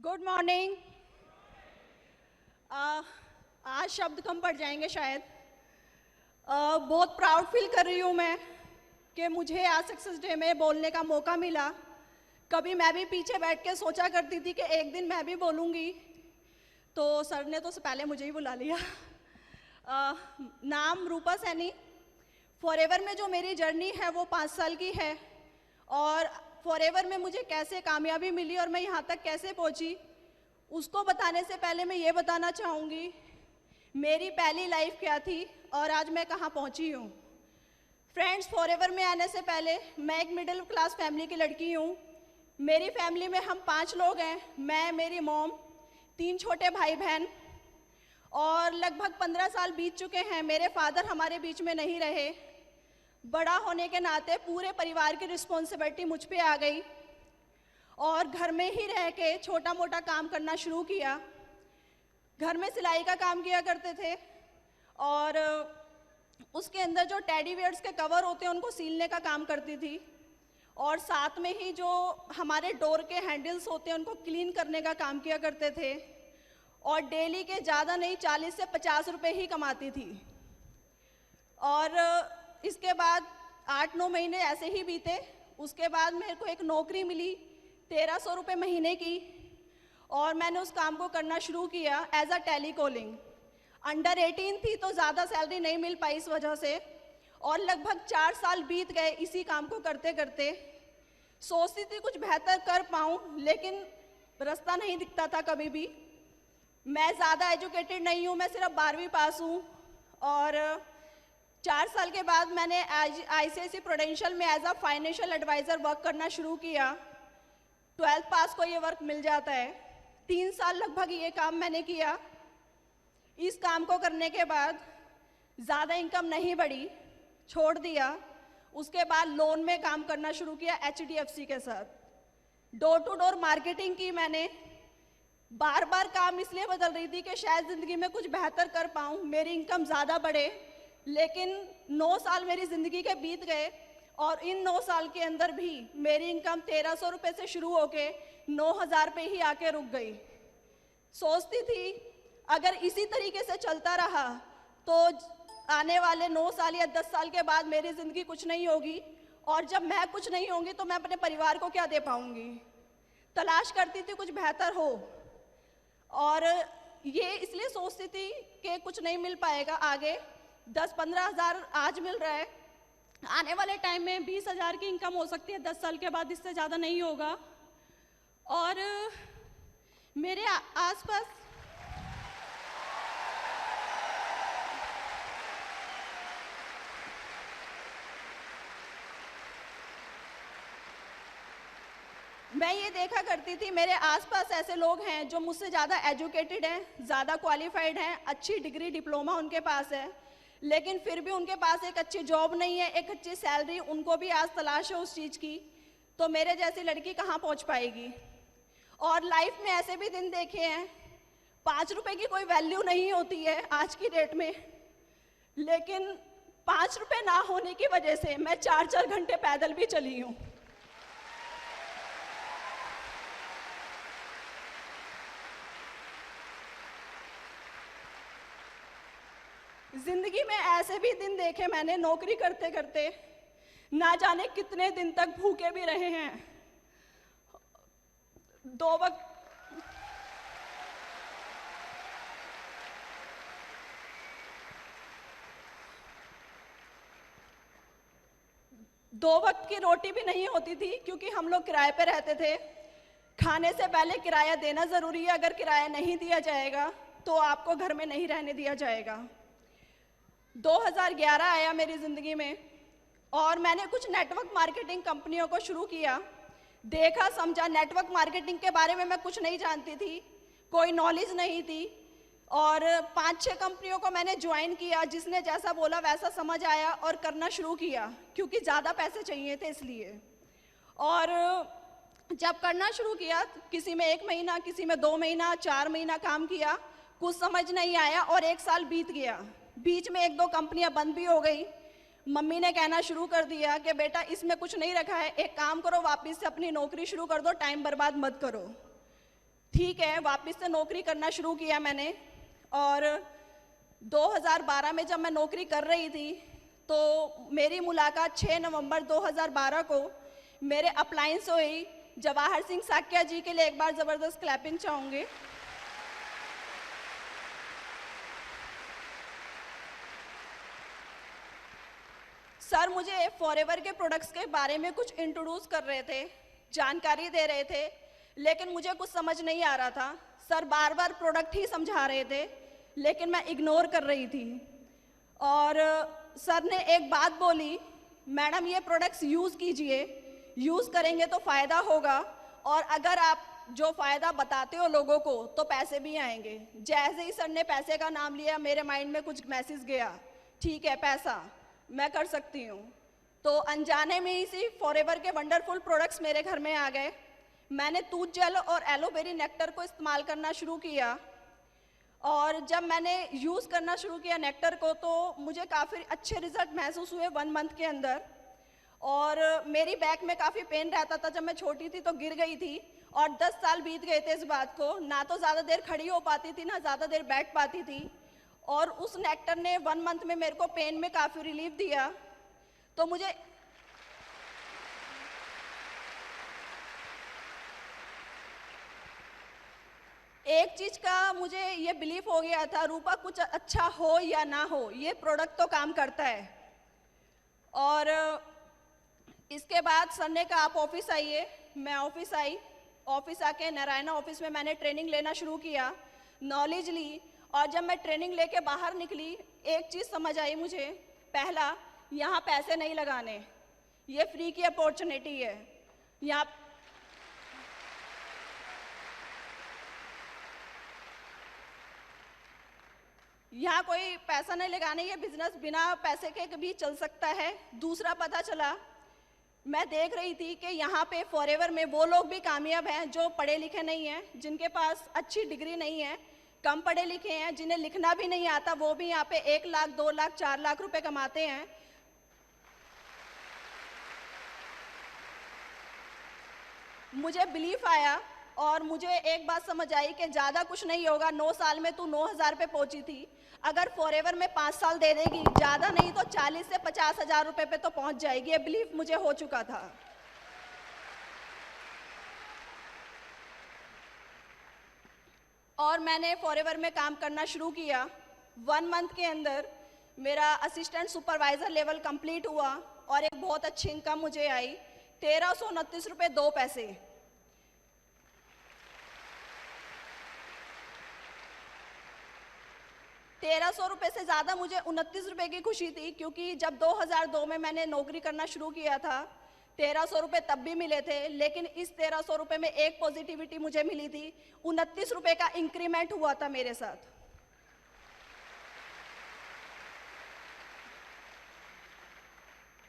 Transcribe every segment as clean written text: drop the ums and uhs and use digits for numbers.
Good morning. आज शब्द कम पड़ जाएंगे शायद। बहुत प्राउड फील कर रही हूँ मैं कि मुझे आज सक्सेस डे में बोलने का मौका मिला। कभी मैं भी पीछे बैठ के सोचा करती थी कि एक दिन मैं भी बोलूँगी, तो सर ने तो पहले मुझे ही बुला लिया। नाम रूपा सैनी। फॉरएवर में जो मेरी जर्नी है वो 5 साल की है, और फॉरएवर में मुझे कैसे कामयाबी मिली और मैं यहाँ तक कैसे पहुँची, उसको बताने से पहले मैं ये बताना चाहूँगी मेरी पहली लाइफ क्या थी और आज मैं कहाँ पहुँची हूँ। फ्रेंड्स, फॉरएवर में आने से पहले मैं एक मिडिल क्लास फैमिली की लड़की हूँ। मेरी फैमिली में हम 5 लोग हैं, मैं, मेरी मॉम, 3 छोटे भाई बहन, और लगभग 15 साल बीत चुके हैं मेरे फादर हमारे बीच में नहीं रहे। बड़ा होने के नाते पूरे परिवार की रिस्पॉन्सिबिलिटी मुझ पे आ गई और घर में ही रह के छोटा मोटा काम करना शुरू किया। घर में सिलाई का काम किया करते थे और उसके अंदर जो टेडी बियर्स के कवर होते हैं उनको सीलने का काम करती थी, और साथ में ही जो हमारे डोर के हैंडल्स होते हैं उनको क्लीन करने का काम किया करते थे, और डेली के ज़्यादा नहीं 40 से 50 रुपये ही कमाती थी। और इसके बाद 8-9 महीने ऐसे ही बीते। उसके बाद मेरे को एक नौकरी मिली 1300 रुपये महीने की, और मैंने उस काम को करना शुरू किया as a tele calling. Under 18 थी तो ज़्यादा सैलरी नहीं मिल पाई इस वजह से, और लगभग 4 साल बीत गए इसी काम को करते करते। सोचती थी कुछ बेहतर कर पाऊँ, लेकिन रास्ता नहीं दिखता था कभी भी। मैं ज़्यादा एजुकेटेड नहीं हूँ, मैं सिर्फ 12वीं पास हूँ, और 4 साल के बाद मैंने ICICI प्रूडेंशियल में as a financial adviser work करना शुरू किया। 12th पास को ये वर्क मिल जाता है। 3 साल लगभग ये काम मैंने किया। इस काम को करने के बाद ज़्यादा इनकम नहीं बढ़ी, छोड़ दिया। उसके बाद लोन में काम करना शुरू किया HDFC के साथ। डोर टू डोर मार्केटिंग की मैंने। बार बार काम इसलिए बदल रही थी कि शायद ज़िंदगी में कुछ बेहतर कर पाऊँ, मेरी इनकम ज़्यादा बढ़े। लेकिन 9 साल मेरी ज़िंदगी के बीत गए, और इन 9 साल के अंदर भी मेरी इनकम 1300 रुपये से शुरू होके 9000 पे ही आके रुक गई। सोचती थी अगर इसी तरीके से चलता रहा तो आने वाले 9 साल या 10 साल के बाद मेरी ज़िंदगी कुछ नहीं होगी, और जब मैं कुछ नहीं होंगी तो मैं अपने परिवार को क्या दे पाऊँगी। तलाश करती थी कुछ बेहतर हो, और ये इसलिए सोचती थी कि कुछ नहीं मिल पाएगा आगे। 10-15 हज़ार आज मिल रहा है, आने वाले टाइम में 20 हज़ार की इनकम हो सकती है 10 साल के बाद, इससे ज़्यादा नहीं होगा। और मेरे आसपास मैं ये देखा करती थी मेरे आसपास ऐसे लोग हैं जो मुझसे ज़्यादा एजुकेटेड हैं, ज़्यादा क्वालिफाइड हैं, अच्छी डिग्री डिप्लोमा उनके पास है, लेकिन फिर भी उनके पास एक अच्छी जॉब नहीं है, एक अच्छी सैलरी उनको भी आज तलाश है उस चीज़ की। तो मेरे जैसी लड़की कहाँ पहुँच पाएगी। और लाइफ में ऐसे भी दिन देखे हैं 5 रुपये की कोई वैल्यू नहीं होती है आज की डेट में, लेकिन 5 रुपये ना होने की वजह से मैं 4-4 घंटे पैदल भी चली हूँ। जिंदगी में ऐसे भी दिन देखे मैंने, नौकरी करते करते ना जाने कितने दिन तक भूखे भी रहे हैं। 2 वक्त की रोटी भी नहीं होती थी, क्योंकि हम लोग किराए पे रहते थे। खाने से पहले किराया देना ज़रूरी है, अगर किराया नहीं दिया जाएगा तो आपको घर में नहीं रहने दिया जाएगा। 2011 आया मेरी ज़िंदगी में, और मैंने कुछ नेटवर्क मार्केटिंग कंपनियों को शुरू किया। देखा समझा, नेटवर्क मार्केटिंग के बारे में मैं कुछ नहीं जानती थी, कोई नॉलेज नहीं थी, और 5-6 कंपनियों को मैंने ज्वाइन किया। जिसने जैसा बोला वैसा समझ आया और करना शुरू किया, क्योंकि ज़्यादा पैसे चाहिए थे इसलिए। और जब करना शुरू किया, किसी में 1 महीना, किसी में 2 महीना, 4 महीना काम किया, कुछ समझ नहीं आया, और 1 साल बीत गया। बीच में 1-2 कंपनियां बंद भी हो गई। मम्मी ने कहना शुरू कर दिया कि बेटा इसमें कुछ नहीं रखा है, एक काम करो वापस से अपनी नौकरी शुरू कर दो, टाइम बर्बाद मत करो। ठीक है, वापस से नौकरी करना शुरू किया मैंने। और 2012 में जब मैं नौकरी कर रही थी तो मेरी मुलाकात 6 नवंबर 2012 को मेरे अपलाइन से हुई। जवाहर सिंह साक्या जी के लिए एक बार ज़बरदस्त क्लैपिंग चाहूँगी। सर मुझे फॉरएवर के प्रोडक्ट्स के बारे में कुछ इंट्रोड्यूस कर रहे थे, जानकारी दे रहे थे, लेकिन मुझे कुछ समझ नहीं आ रहा था। सर बार बार प्रोडक्ट ही समझा रहे थे, लेकिन मैं इग्नोर कर रही थी। और सर ने एक बात बोली, मैडम ये प्रोडक्ट्स यूज़ कीजिए, यूज़ करेंगे तो फ़ायदा होगा, और अगर आप जो फ़ायदा बताते हो लोगों को तो पैसे भी आएंगे। जैसे ही सर ने पैसे का नाम लिया, मेरे माइंड में कुछ मैसेज गया, ठीक है पैसा मैं कर सकती हूँ। तो अनजाने में ही सी फॉरएवर के वंडरफुल प्रोडक्ट्स मेरे घर में आ गए। मैंने तूत जेल और एलोवेरी नेक्टर को इस्तेमाल करना शुरू किया, और जब मैंने यूज़ करना शुरू किया नेक्टर को तो मुझे काफ़ी अच्छे रिजल्ट महसूस हुए 1 मंथ के अंदर। और मेरी बैक में काफ़ी पेन रहता था, जब मैं छोटी थी तो गिर गई थी, और 10 साल बीत गए थे इस बात को। ना तो ज़्यादा देर खड़ी हो पाती थी, ना ज़्यादा देर बैठ पाती थी, और उस नेक्टर ने 1 मंथ में मेरे को पेन में काफ़ी रिलीफ दिया। तो मुझे एक चीज़ का मुझे ये बिलीफ हो गया था, रूपा कुछ अच्छा हो या ना हो, ये प्रोडक्ट तो काम करता है। और इसके बाद सर ने कहा आप ऑफिस आइए। मैं ऑफिस आई। ऑफिस आके नारायणा ऑफिस में मैंने ट्रेनिंग लेना शुरू किया, नॉलेज ली। और जब मैं ट्रेनिंग लेके बाहर निकली, एक चीज़ समझ आई मुझे। पहला, यहाँ पैसे नहीं लगाने, ये फ्री की अपॉर्चुनिटी है। यहाँ कोई पैसा नहीं लगाने, ये बिजनेस बिना पैसे के भी चल सकता है। दूसरा पता चला, मैं देख रही थी कि यहाँ पे फॉरएवर में वो लोग भी कामयाब हैं जो पढ़े लिखे नहीं हैं, जिनके पास अच्छी डिग्री नहीं है, कम पढ़े लिखे हैं, जिन्हें लिखना भी नहीं आता, वो भी यहाँ पे 1 लाख 2 लाख 4 लाख रुपए कमाते हैं। मुझे बिलीफ आया और मुझे एक बात समझ आई कि ज़्यादा कुछ नहीं होगा। 9 साल में तू 9,000 पे पहुंची थी, अगर फॉरएवर में 5 साल दे देगी, ज़्यादा नहीं तो 40 से 50 हज़ार रुपए पे तो पहुंच जाएगी। ये बिलीफ मुझे हो चुका था। और मैंने फॉरएवर में काम करना शुरू किया। 1 मंथ के अंदर मेरा असिस्टेंट सुपरवाइज़र लेवल कंप्लीट हुआ और एक बहुत अच्छी इनकम मुझे आई, 1329 रुपये 2 पैसे। ₹1300 से ज़्यादा मुझे 29 रुपये की खुशी थी, क्योंकि जब 2002 में मैंने नौकरी करना शुरू किया था 1300 रुपये तब भी मिले थे, लेकिन इस 1300 रुपये में एक पॉजिटिविटी मुझे मिली थी, 29 रुपये का इंक्रीमेंट हुआ था मेरे साथ।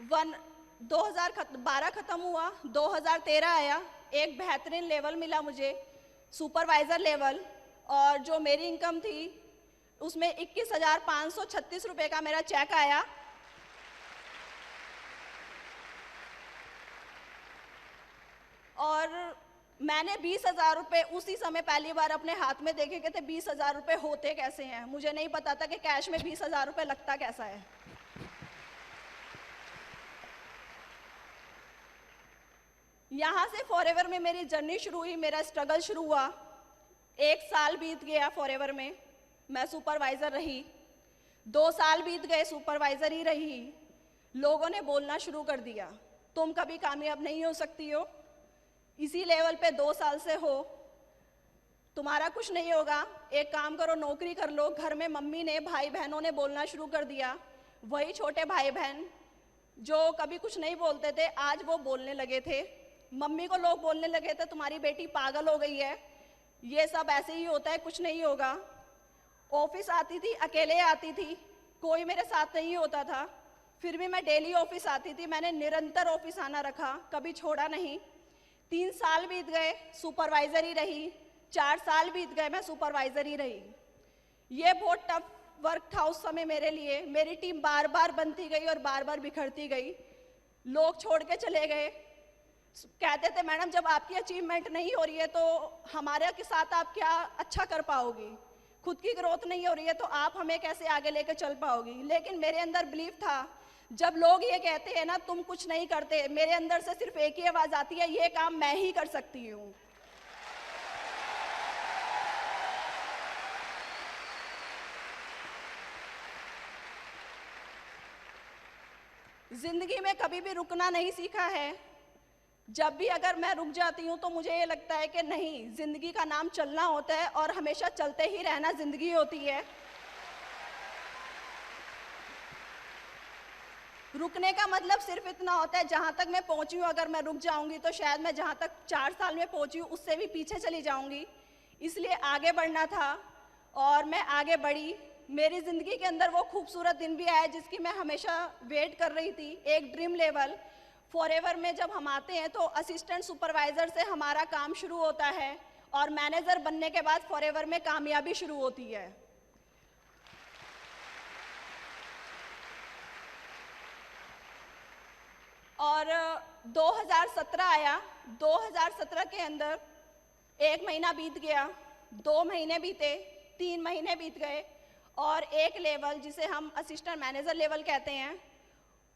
वन 2012 खत्म हुआ, 2013 आया, एक बेहतरीन लेवल मिला मुझे, सुपरवाइज़र लेवल। और जो मेरी इनकम थी उसमें 21,536 रुपये का मेरा चेक आया। और मैंने 20,000 रुपये उसी समय पहली बार अपने हाथ में देखे कि थे 20,000 रुपये होते कैसे हैं। मुझे नहीं पता था कि कैश में 20,000 रुपये लगता कैसा है। यहाँ से फॉरएवर में मेरी जर्नी शुरू हुई, मेरा स्ट्रगल शुरू हुआ। 1 साल बीत गया फॉरएवर में, मैं सुपरवाइज़र रही। 2 साल बीत गए, सुपरवाइज़र ही रही। लोगों ने बोलना शुरू कर दिया, तुम कभी कामयाब नहीं हो सकती हो, इसी लेवल पे 2 साल से हो, तुम्हारा कुछ नहीं होगा, एक काम करो नौकरी कर लो। घर में मम्मी ने, भाई बहनों ने बोलना शुरू कर दिया। वही छोटे भाई बहन जो कभी कुछ नहीं बोलते थे, आज वो बोलने लगे थे। मम्मी को लोग बोलने लगे थे तुम्हारी बेटी पागल हो गई है, ये सब ऐसे ही होता है, कुछ नहीं होगा। ऑफिस आती थी, अकेले आती थी, कोई मेरे साथ नहीं होता था, फिर भी मैं डेली ऑफिस आती थी। मैंने निरंतर ऑफिस आना रखा, कभी छोड़ा नहीं। 3 साल बीत गए, सुपरवाइज़र ही रही। 4 साल बीत गए, मैं सुपरवाइज़र ही रही। ये बहुत टफ वर्क था उस समय मेरे लिए। मेरी टीम बार बार बनती गई और बार बार बिखरती गई। लोग छोड़ के चले गए, कहते थे मैडम जब आपकी अचीवमेंट नहीं हो रही है तो हमारे के साथ आप क्या अच्छा कर पाओगी, खुद की ग्रोथ नहीं हो रही है तो आप हमें कैसे आगे लेकर चल पाओगी। लेकिन मेरे अंदर बिलीव था, जब लोग ये कहते हैं ना तुम कुछ नहीं करते, मेरे अंदर से सिर्फ एक ही आवाज आती है, ये काम मैं ही कर सकती हूँ। जिंदगी में कभी भी रुकना नहीं सीखा है। जब भी अगर मैं रुक जाती हूँ तो मुझे ये लगता है कि नहीं, जिंदगी का नाम चलना होता है और हमेशा चलते ही रहना जिंदगी होती है। रुकने का मतलब सिर्फ इतना होता है, जहाँ तक मैं पहुँची हूँ अगर मैं रुक जाऊँगी तो शायद मैं जहाँ तक 4 साल में पहुँची हूँ उससे भी पीछे चली जाऊँगी। इसलिए आगे बढ़ना था और मैं आगे बढ़ी। मेरी ज़िंदगी के अंदर वो खूबसूरत दिन भी आया जिसकी मैं हमेशा वेट कर रही थी। एक ड्रीम लेवल फॉरएवर में जब हम आते हैं तो असिस्टेंट सुपरवाइज़र से हमारा काम शुरू होता है और मैनेजर बनने के बाद फॉरएवर में कामयाबी शुरू होती है। और 2017 आया। 2017 के अंदर 1 महीना बीत गया, 2 महीने बीते, 3 महीने बीत गए और एक लेवल जिसे हम असिस्टेंट मैनेजर लेवल कहते हैं,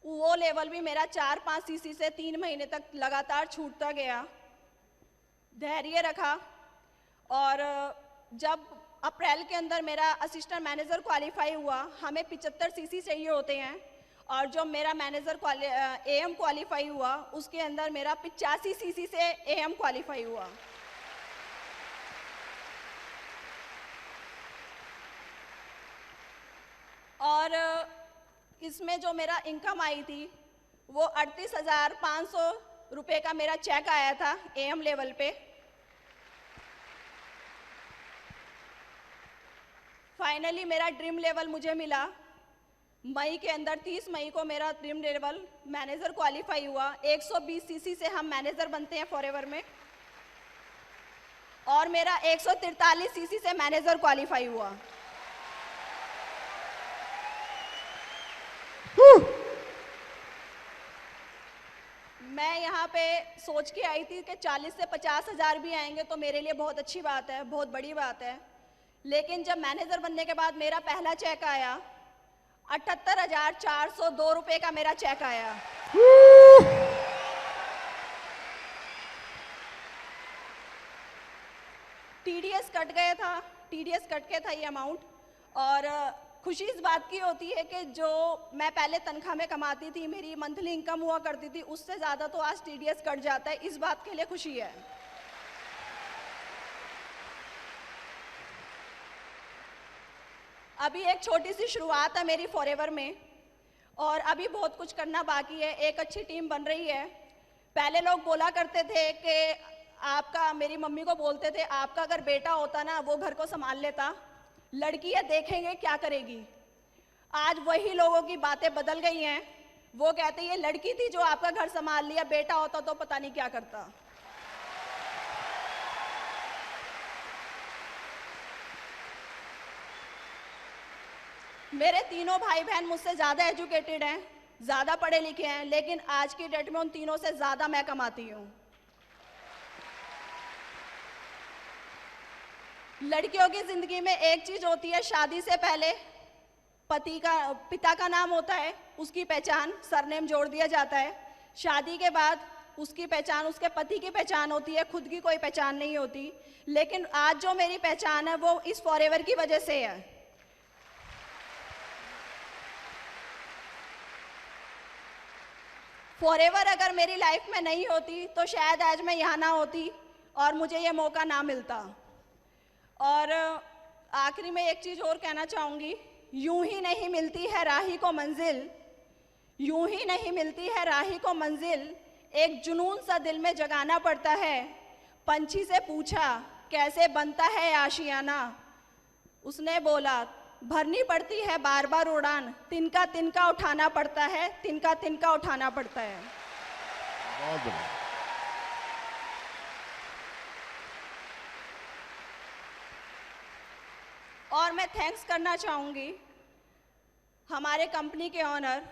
वो लेवल भी मेरा 4-5 सीसी से 3 महीने तक लगातार छूटता गया। धैर्य रखा और जब अप्रैल के अंदर मेरा असिस्टेंट मैनेजर क्वालिफाई हुआ, हमें 75 सीसी चाहिए होते हैं और जो मेरा मैनेजर एएम क्वालिफाई हुआ उसके अंदर मेरा 85 सीसी से एएम क्वालिफाई हुआ। और इसमें जो मेरा इनकम आई थी वो 38,500 रुपये का मेरा चेक आया था एएम लेवल पे। फाइनली मेरा ड्रीम लेवल मुझे मिला। मई के अंदर 30 मई को मेरा ड्रीम लेवल मैनेजर क्वालिफाई हुआ। 120 सीसी से हम मैनेजर बनते हैं फॉरएवर में और मेरा 143 सीसी से मैनेजर क्वालिफाई हुआ। मैं यहाँ पे सोच के आई थी कि 40 से 50 हज़ार भी आएंगे तो मेरे लिए बहुत अच्छी बात है, बहुत बड़ी बात है। लेकिन जब मैनेजर बनने के बाद मेरा पहला चेक आया, 78,402 रुपये का मेरा चेक आया। टीडीएस कट गया था, टीडीएस कट के था ये अमाउंट। और खुशी इस बात की होती है कि जो मैं पहले तनख्वाह में कमाती थी, मेरी मंथली इनकम हुआ करती थी, उससे ज़्यादा तो आज टीडीएस कट जाता है। इस बात के लिए खुशी है। अभी एक छोटी सी शुरुआत है मेरी फॉरएवर में और अभी बहुत कुछ करना बाकी है। एक अच्छी टीम बन रही है। पहले लोग बोला करते थे कि आपका, मेरी मम्मी को बोलते थे, आपका अगर बेटा होता ना वो घर को संभाल लेता, लड़की है देखेंगे क्या करेगी। आज वही लोगों की बातें बदल गई हैं। वो कहते ये लड़की थी जो आपका घर संभाल लिया, बेटा होता तो पता नहीं क्या करता। मेरे तीनों भाई बहन मुझसे ज़्यादा एजुकेटेड हैं, ज़्यादा पढ़े लिखे हैं, लेकिन आज की डेट में उन तीनों से ज़्यादा मैं कमाती हूँ। लड़कियों की ज़िंदगी में एक चीज़ होती है, शादी से पहले पिता का नाम होता है, उसकी पहचान सरनेम जोड़ दिया जाता है। शादी के बाद उसकी पहचान उसके पति की पहचान होती है, खुद की कोई पहचान नहीं होती। लेकिन आज जो मेरी पहचान है वो इस फॉरएवर की वजह से है। फॉरएवर अगर मेरी लाइफ में नहीं होती तो शायद आज मैं यहाँ ना होती और मुझे ये मौका ना मिलता। और आखिरी में एक चीज़ और कहना चाहूँगी, यूं ही नहीं मिलती है राही को मंजिल, यूं ही नहीं मिलती है राही को मंजिल, एक जुनून सा दिल में जगाना पड़ता है। पंछी से पूछा कैसे बनता है आशियाना, उसने बोला भरनी पड़ती है बार बार उड़ान, तिनका तिनका उठाना पड़ता है, तिनका तिनका उठाना पड़ता है। बहुत बढ़िया। और मैं थैंक्स करना चाहूँगी हमारे कंपनी के ऑनर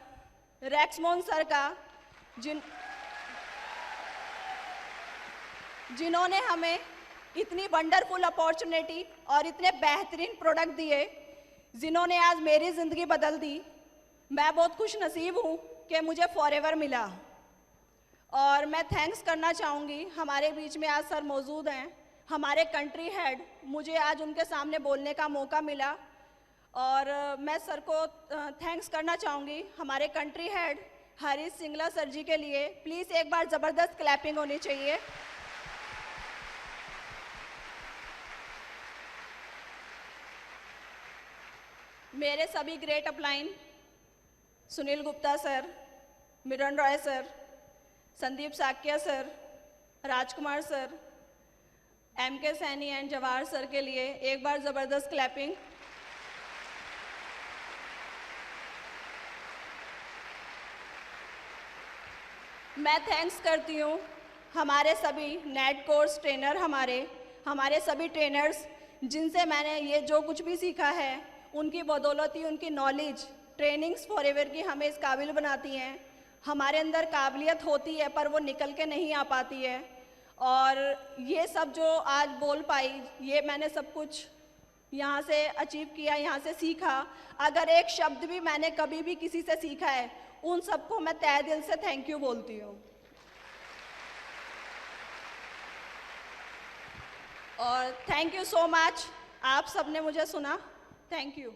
रेक्समोन सर का, जिन्होंने हमें इतनी वंडरफुल अपॉर्चुनिटी और इतने बेहतरीन प्रोडक्ट दिए, जिन्होंने आज मेरी ज़िंदगी बदल दी। मैं बहुत खुश नसीब हूँ कि मुझे फॉरएवर मिला। और मैं थैंक्स करना चाहूँगी, हमारे बीच में आज सर मौजूद हैं, हमारे कंट्री हेड, मुझे आज उनके सामने बोलने का मौका मिला और मैं सर को थैंक्स करना चाहूँगी, हमारे country head Harish Singla sir ji के लिए। प्लीज़ एक बार ज़बरदस्त क्लैपिंग होनी चाहिए। मेरे सभी great upline, Sunil Gupta sir, Mirren Roy sir, Sandeep Saikia sir, Rajkumar sir, MK Saini and Jawahar sir के लिए एक बार ज़बरदस्त क्लैपिंग। मैं थैंक्स करती हूँ हमारे सभी नेट कोर्स ट्रेनर, हमारे सभी ट्रेनर्स, जिनसे मैंने ये जो कुछ भी सीखा है, उनकी बदौलत ही उनकी नॉलेज, ट्रेनिंग्स फॉरएवर की हमें इस काबिल बनाती हैं। हमारे अंदर काबिलियत होती है पर वो निकल के नहीं आ पाती है। और ये सब जो आज बोल पाई, ये मैंने सब कुछ यहाँ से अचीव किया, यहाँ से सीखा। अगर एक शब्द भी मैंने कभी भी किसी से सीखा है, उन सबको मैं तहे दिल से थैंक यू बोलती हूँ। और थैंक यू सो मच, आप सबने मुझे सुना। Thank you.